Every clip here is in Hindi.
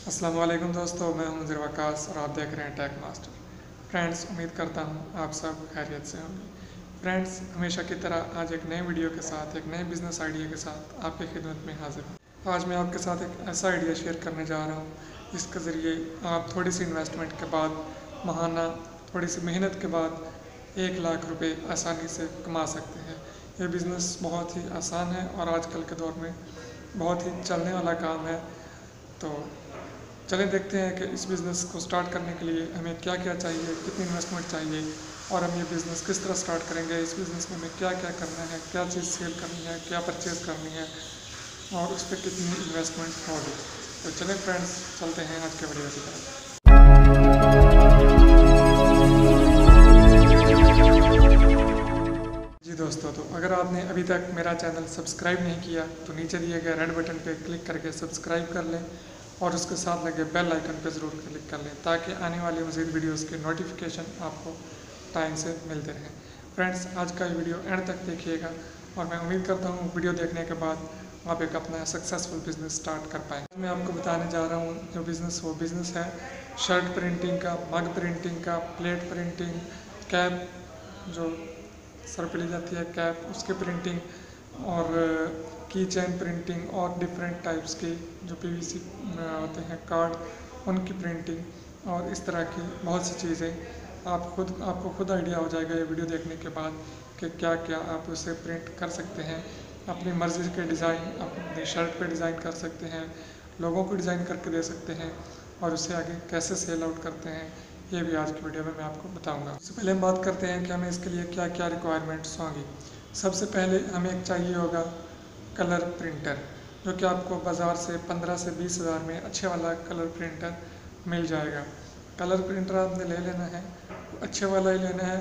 अस्सलाम वालेकुम दोस्तों, मैं हूं मुज़र वकास और आप देख रहे हैं टेक मास्टर। फ्रेंड्स, उम्मीद करता हूं आप सब खैरियत से होंगे। फ्रेंड्स, हमेशा की तरह आज एक नए वीडियो के साथ, एक नए बिजनेस आइडिया के साथ आपकी खिदमत में हाजिर हूं। आज मैं आपके साथ एक ऐसा आइडिया शेयर करने जा रहा हूं जिसके ज़रिए आप थोड़ी सी इन्वेस्टमेंट के बाद, माहाना थोड़ी सी मेहनत के बाद 1 लाख रुपए आसानी से कमा सकते हैं। ये बिज़नेस बहुत ही आसान है और आजकल के दौर में बहुत ही चलने वाला काम है। तो चलें देखते हैं कि इस बिज़नेस को स्टार्ट करने के लिए हमें क्या क्या चाहिए, कितनी इन्वेस्टमेंट चाहिए और हम ये बिज़नेस किस तरह स्टार्ट करेंगे। इस बिज़नेस में हमें क्या क्या करना है, क्या चीज़ सेल करनी है, क्या परचेज़ करनी है और उस पर कितनी इन्वेस्टमेंट होगी। तो चलें फ्रेंड्स, चलते हैं आज के वीडियो की तरफ। जी दोस्तों, तो अगर आपने अभी तक मेरा चैनल सब्सक्राइब नहीं किया तो नीचे दिए गए रेड बटन पर क्लिक करके सब्सक्राइब कर लें और उसके साथ लगे बेल आइकन पर ज़रूर क्लिक कर लें ताकि आने वाली मज़ीद वीडियोस के नोटिफिकेशन आपको टाइम से मिलते रहें। फ्रेंड्स, आज का ये वीडियो एंड तक देखिएगा और मैं उम्मीद करता हूँ वीडियो देखने के बाद आप एक अपना सक्सेसफुल बिज़नेस स्टार्ट कर पाएँ। मैं आपको बताने जा रहा हूँ जो बिज़नेस, वो बिज़नेस है शर्ट प्रिंटिंग का, मग प्रिंटिंग का, प्लेट प्रिंटिंग, कैप जो सर पे ली जाती है कैप, उसकी प्रिंटिंग और की चेन प्रिंटिंग और डिफरेंट टाइप्स के जो पीवीसी होते हैं कार्ड, उनकी प्रिंटिंग और इस तरह की बहुत सी चीज़ें आपको खुद आइडिया हो जाएगा ये वीडियो देखने के बाद कि क्या क्या आप उसे प्रिंट कर सकते हैं। अपनी मर्ज़ी के डिज़ाइन अपनी शर्ट पे डिज़ाइन कर सकते हैं, लोगों को डिज़ाइन करके दे सकते हैं और उसे आगे कैसे सेल आउट करते हैं ये भी आज की वीडियो में मैं आपको बताऊंगा। सबसे पहले हम बात करते हैं कि हमें इसके लिए क्या क्या रिक्वायरमेंट्स होंगी। सबसे पहले हमें एक चाहिए होगा कलर प्रिंटर, जो कि आपको बाज़ार से 15 से 20 हज़ार में अच्छे वाला कलर प्रिंटर मिल जाएगा। कलर प्रिंटर आपने ले लेना है, अच्छे वाला ही लेना है,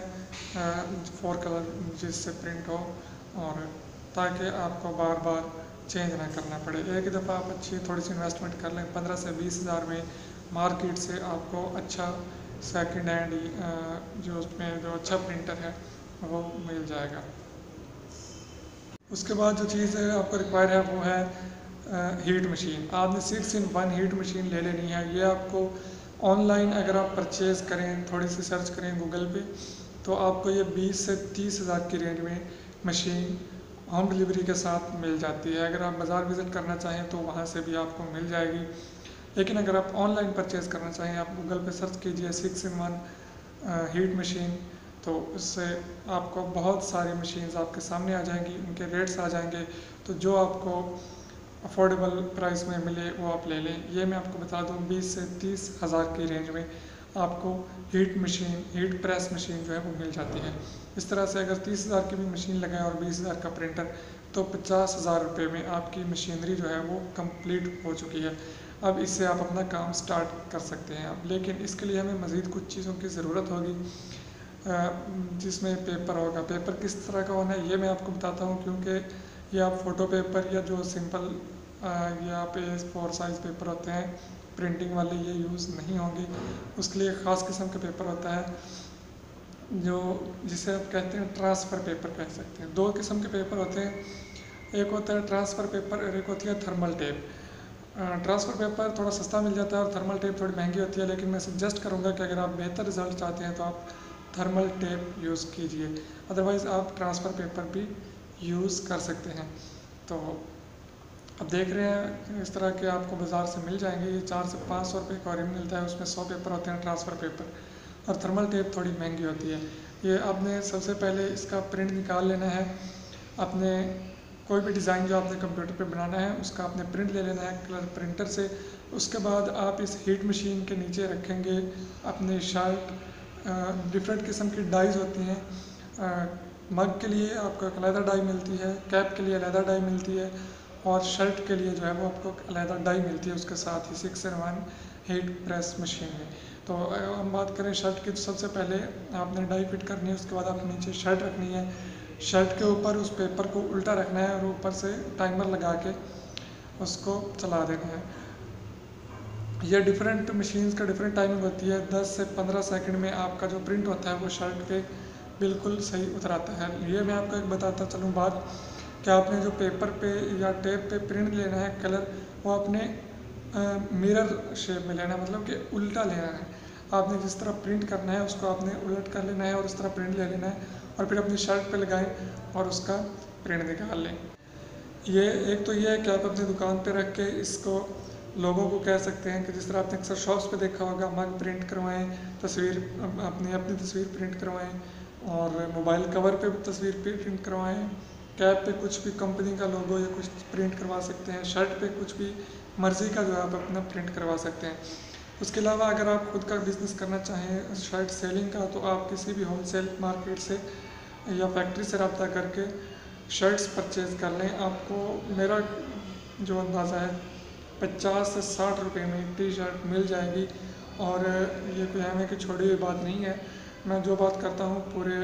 4 कलर जिससे प्रिंट हो और ताकि आपको बार बार चेंज ना करना पड़े। एक ही दफ़ा आप अच्छी थोड़ी सी इन्वेस्टमेंट कर लें, 15 से 20 हज़ार में मार्केट से आपको अच्छा सेकंड हैंड जो उसमें जो अच्छा प्रिंटर है वो मिल जाएगा। उसके बाद जो चीज़ है आपको रिक्वायर है वो है हीट मशीन। आपने 6-in-1 हीट मशीन ले लेनी है। ये आपको ऑनलाइन अगर आप परचेज़ करें, थोड़ी सी सर्च करें गूगल पे, तो आपको ये 20 से 30 हज़ार की रेंज में मशीन होम डिलीवरी के साथ मिल जाती है। अगर आप बाज़ार विज़िट करना चाहें तो वहाँ से भी आपको मिल जाएगी, लेकिन अगर आप ऑनलाइन परचेज़ करना चाहें, आप गूगल पे सर्च कीजिए 6-in-1 हीट मशीन, तो उससे आपको बहुत सारी मशीन्स आपके सामने आ जाएंगी, उनके रेट्स आ जाएंगे। तो जो आपको अफोर्डेबल प्राइस में मिले वो आप ले लें। ये मैं आपको बता दूं 20 से 30 हज़ार की रेंज में आपको heat machine, heat press machine जो है वो मिल जाती है। इस तरह से अगर 30 हज़ार की भी मशीन लगाएं और 20 हज़ार का प्रिंटर, तो 50 हज़ार रुपये में आपकी मशीनरी जो है वो कंप्लीट हो चुकी है। अब इससे आप अपना काम स्टार्ट कर सकते हैं। अब लेकिन इसके लिए हमें मज़ीद कुछ चीज़ों की ज़रूरत होगी, जिसमें पेपर होगा। पेपर किस तरह का होना है ये मैं आपको बताता हूँ, क्योंकि ये आप फ़ोटो पेपर या जो सिंपल या A4 साइज़ पेपर होते हैं प्रिंटिंग वाले, ये यूज़ नहीं होंगे। उसके लिए ख़ास किस्म का पेपर होता है जो जिसे आप कहते हैं ट्रांसफ़र पेपर कह सकते हैं। 2 किस्म के पेपर होते हैं, एक होता है ट्रांसफ़र पेपर और एक होती है थर्मल टेप। ट्रांसफ़र पेपर थोड़ा सस्ता मिल जाता है और थर्मल टेप थोड़ी महंगी होती है, लेकिन मैं सजेस्ट करूँगा कि अगर आप बेहतर रिज़ल्ट चाहते हैं तो आप थर्मल टेप यूज़ कीजिए, अदरवाइज़ आप ट्रांसफ़र पेपर भी यूज़ कर सकते हैं। तो अब देख रहे हैं इस तरह के आपको बाज़ार से मिल जाएंगे। ये 400 से 500 रुपये का ओरिजिनल मिलता है, उसमें 100 पेपर होते हैं ट्रांसफ़र पेपर, और थर्मल टेप थोड़ी महंगी होती है। ये आपने सबसे पहले इसका प्रिंट निकाल लेना है। अपने कोई भी डिज़ाइन जो आपने कंप्यूटर पे बनाना है उसका आपने प्रिंट ले लेना है कलर प्रिंटर से। उसके बाद आप इस हीट मशीन के नीचे रखेंगे अपने शर्ट। डिफरेंट किस्म की डाइज होती हैं। मग के लिए आपको एक अलहदा डाई मिलती है, कैप के लिए अलहदा डाई मिलती है और शर्ट के लिए जो है वो आपको अलहदा डाई मिलती है उसके साथ ही 6-in-1 हीट प्रेस मशीन में। तो हम बात करें शर्ट की, तो सबसे पहले आपने डाई फिट करनी है, उसके बाद आपको नीचे शर्ट रखनी है। शर्ट के ऊपर उस पेपर को उल्टा रखना है और ऊपर से टाइमर लगा के उसको चला देना है। यह डिफरेंट मशीन्स का डिफरेंट टाइमिंग होती है। 10 से 15 सेकंड में आपका जो प्रिंट होता है वो शर्ट पे बिल्कुल सही उतराता है। ये मैं आपको एक बताता चलूँ बात कि आपने जो पेपर पे या टेप पे प्रिंट लेना है कलर, वो अपने मिरर शेप में लेना है, मतलब कि उल्टा लेना है। आपने जिस तरह प्रिंट करना है उसको आपने उलट कर लेना है और उस तरह प्रिंट ले लेना है और फिर अपनी शर्ट पे लगाएं और उसका प्रिंट निकाल लें। ये एक तो ये है कि आप अपनी दुकान पे रख के इसको लोगों को कह सकते हैं कि जिस तरह आपने अक्सर शॉप्स पे देखा होगा, मग प्रिंट करवाएं, तस्वीर अपनी अपनी तस्वीर प्रिंट करवाएं और मोबाइल कवर पे भी तस्वीर प्रिंट करवाएं, कैप पे कुछ भी कंपनी का लोगो या कुछ प्रिंट करवा सकते हैं, शर्ट पे कुछ भी मर्ज़ी का जो है आप अपना प्रिंट करवा सकते हैं। उसके अलावा अगर आप खुद का बिज़नेस करना चाहें शर्ट सेलिंग का, तो आप किसी भी होलसेल मार्केट से या फैक्ट्री से रब्ता करके शर्ट्स परचेज़ कर लें। आपको मेरा जो अंदाज़ा है 50 से 60 रुपए में टी शर्ट मिल जाएगी। और ये कोई हमें की छोड़ी हुई बात नहीं है, मैं जो बात करता हूँ पूरे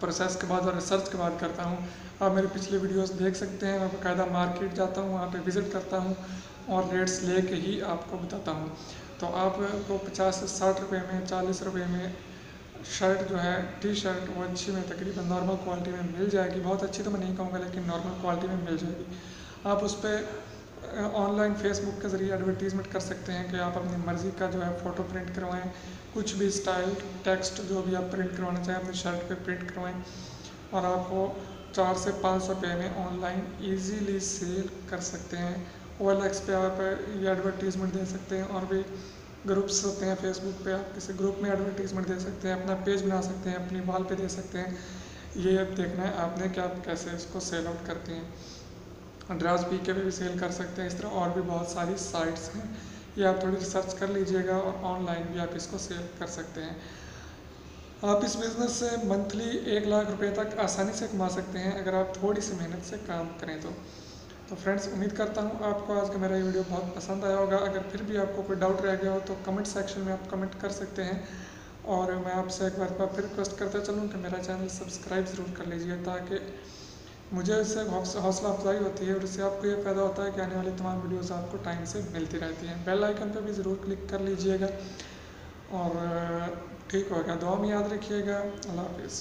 प्रोसेस के बाद और रिसर्च के बाद करता हूँ। आप मेरे पिछले वीडियोस देख सकते हैं, मैं बाकायदा मार्केट जाता हूँ, वहाँ पे विज़िट करता हूँ और रेट्स ले के ही आपको बताता हूँ। तो आपको 50 से 60 रुपये में, 40 रुपये में शर्ट जो है टी शर्ट वो अच्छी में तकरीबन नॉर्मल क्वालिटी में मिल जाएगी। बहुत अच्छी तो मैं नहीं कहूँगा, लेकिन नॉर्मल क्वालिटी में मिल जाएगी। आप उस पर ऑनलाइन फेसबुक के ज़रिए एडवर्टीज़मेंट कर सकते हैं कि आप अपनी मर्ज़ी का जो है फ़ोटो प्रिंट करवाएं, कुछ भी स्टाइल टेक्स्ट जो भी आप प्रिंट करवाना चाहें अपनी शर्ट पे प्रिंट करवाएं और आपको 4 से 5 रुपये में ऑनलाइन इजीली सेल कर सकते हैं। OLX पे आप ये एडवर्टीज़मेंट दे सकते हैं और भी ग्रुप्स होते हैं फेसबुक पे, आप किसी ग्रुप में एडवर्टीज़मेंट दे सकते हैं, अपना पेज बना सकते हैं, अपनी वॉल पे दे सकते हैं। ये अब देखना है आपने कि आप कैसे इसको सेल आउट करते हैं। ड्रास पी के भी सेल कर सकते हैं। इस तरह और भी बहुत सारी साइट्स हैं, ये आप थोड़ी रिसर्च कर लीजिएगा और ऑनलाइन भी आप इसको सेल कर सकते हैं। आप इस बिज़नेस से मंथली 1 लाख रुपए तक आसानी से कमा सकते हैं अगर आप थोड़ी सी मेहनत से काम करें तो फ्रेंड्स, उम्मीद करता हूँ आपको आज का मेरा ये वीडियो बहुत पसंद आया होगा। अगर फिर भी आपको कोई डाउट रह गया हो तो कमेंट सेक्शन में आप कमेंट कर सकते हैं। और मैं आपसे एक बार फिर रिक्वेस्ट करता चलूँ कि मेरा चैनल सब्सक्राइब ज़रूर कर लीजिए, ताकि मुझे इससे हौसला अफजाई होती है और इससे आपको ये फ़ायदा होता है कि आने वाली तमाम वीडियोज़ आपको टाइम से मिलती रहती हैं। बेल आइकन पर भी ज़रूर क्लिक कर लीजिएगा। और ठीक हो गया, दुआ में याद रखिएगा। अल्लाह हाफिज़।